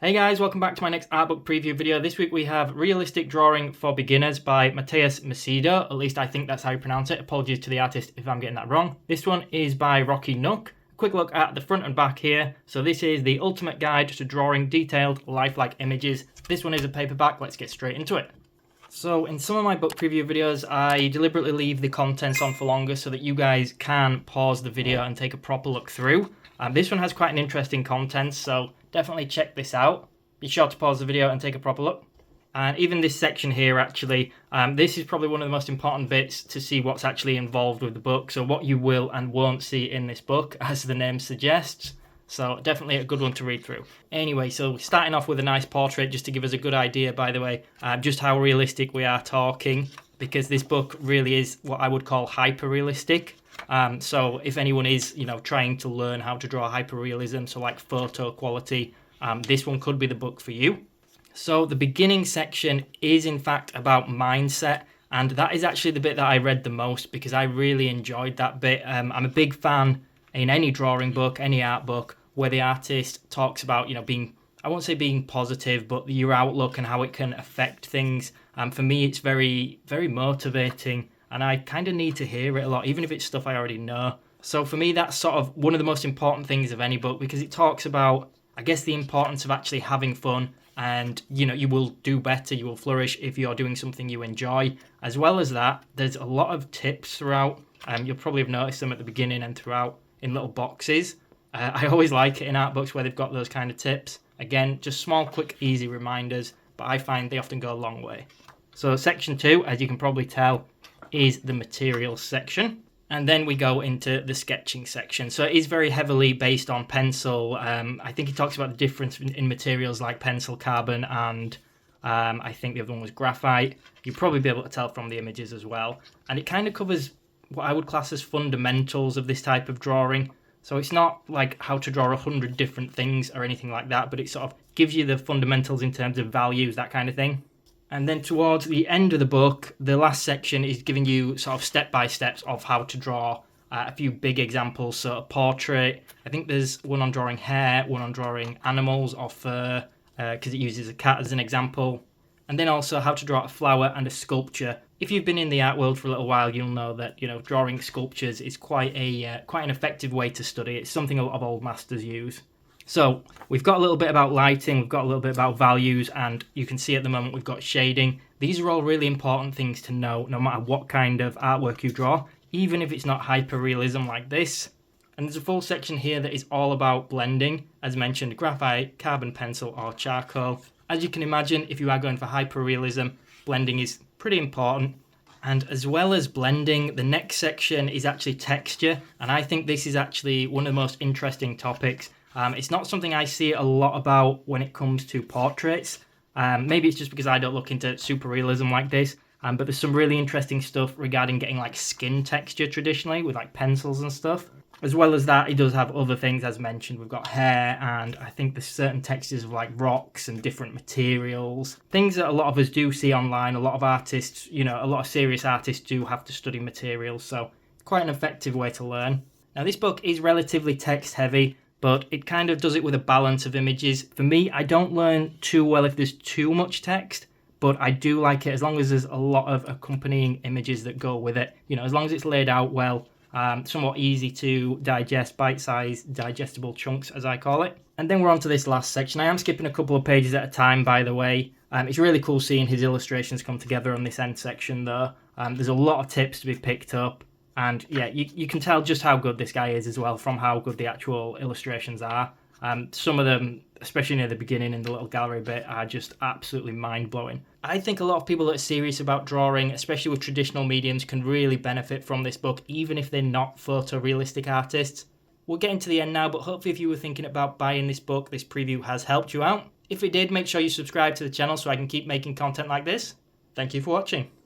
Hey guys, welcome back to my next art book preview video. This week we have Realistic Drawing for Beginners by Matheus Macedo. At least I think that's how you pronounce it. Apologies to the artist if I'm getting that wrong. This one is by Rocky Nook. A quick look at the front and back here. So this is the ultimate guide to drawing detailed lifelike images. This one is a paperback. Let's get straight into it. So in some of my book preview videos, I deliberately leave the contents on for longer so that you guys can pause the video and take a proper look through. This one has quite an interesting content, so definitely check this out. Be sure to pause the video and take a proper look. And even this section here, actually, this is probably one of the most important bits to see what's actually involved with the book. So what you will and won't see in this book, as the name suggests. So definitely a good one to read through. Anyway, so starting off with a nice portrait, just to give us a good idea, by the way, just how realistic we are talking, because this book really is what I would call hyper-realistic. So if anyone is, trying to learn how to draw hyperrealism, so like photo quality, this one could be the book for you. So the beginning section is in fact about mindset, and that is actually the bit that I read the most because I really enjoyed that bit. I'm a big fan in any drawing book, any art book, where the artist talks about, being, I won't say being positive, but your outlook and how it can affect things. For me, it's very, very motivating. And I kind of need to hear it a lot, even if it's stuff I already know. So for me, that's sort of one of the most important things of any book because it talks about, I guess, the importance of actually having fun. And, you will do better, you will flourish if you're doing something you enjoy. As well as that, there's a lot of tips throughout. You'll probably have noticed them at the beginning and throughout in little boxes. I always like it in art books where they've got those kind of tips. Again, just small, quick, easy reminders, but I find they often go a long way. So section 2, as you can probably tell, is the materials section, and then we go into the sketching section. So it is very heavily based on pencil. I think he talks about the difference in materials like pencil, carbon, and I think the other one was graphite. You'll probably be able to tell from the images as well. And it kind of covers what I would class as fundamentals of this type of drawing. So it's not like how to draw 100 different things or anything like that, but it sort of gives you the fundamentals in terms of values, that kind of thing. And then towards the end of the book, the last section is giving you sort of step-by-steps of how to draw a few big examples. So a portrait, I think there's one on drawing hair, one on drawing animals or fur, because it uses a cat as an example. And then also how to draw a flower and a sculpture. If you've been in the art world for a little while, you'll know that, drawing sculptures is quite an effective way to study. It's something a lot of old masters use. So we've got a little bit about lighting, we've got a little bit about values, and you can see at the moment we've got shading. These are all really important things to know, no matter what kind of artwork you draw, even if it's not hyper-realism like this. And there's a full section here that is all about blending, as mentioned, graphite, carbon pencil, or charcoal. As you can imagine, if you are going for hyper-realism, blending is pretty important. And as well as blending, the next section is actually texture, and I think this is actually one of the most interesting topics. It's not something I see a lot about when it comes to portraits. Maybe it's just because I don't look into super realism like this. But there's some really interesting stuff regarding getting like skin texture traditionally with like pencils and stuff. As well as that, it does have other things as mentioned. We've got hair, and I think there's certain textures of like rocks and different materials. Things that a lot of us do see online. A lot of artists, a lot of serious artists do have to study materials. So quite an effective way to learn. Now this book is relatively text heavy, but it kind of does it with a balance of images. For me, I don't learn too well if there's too much text, but I do like it as long as there's a lot of accompanying images that go with it. As long as it's laid out well, somewhat easy to digest, bite-sized, digestible chunks, as I call it. And then we're on to this last section. I am skipping a couple of pages at a time, by the way. It's really cool seeing his illustrations come together on this end section, though. There's a lot of tips to be picked up. And yeah, you can tell just how good this guy is as well from how good the actual illustrations are. Some of them, especially near the beginning in the little gallery bit, are just absolutely mind-blowing. I think a lot of people that are serious about drawing, especially with traditional mediums, can really benefit from this book, even if they're not photorealistic artists. We're getting to the end now, but hopefully if you were thinking about buying this book, this preview has helped you out. If it did, make sure you subscribe to the channel so I can keep making content like this. Thank you for watching.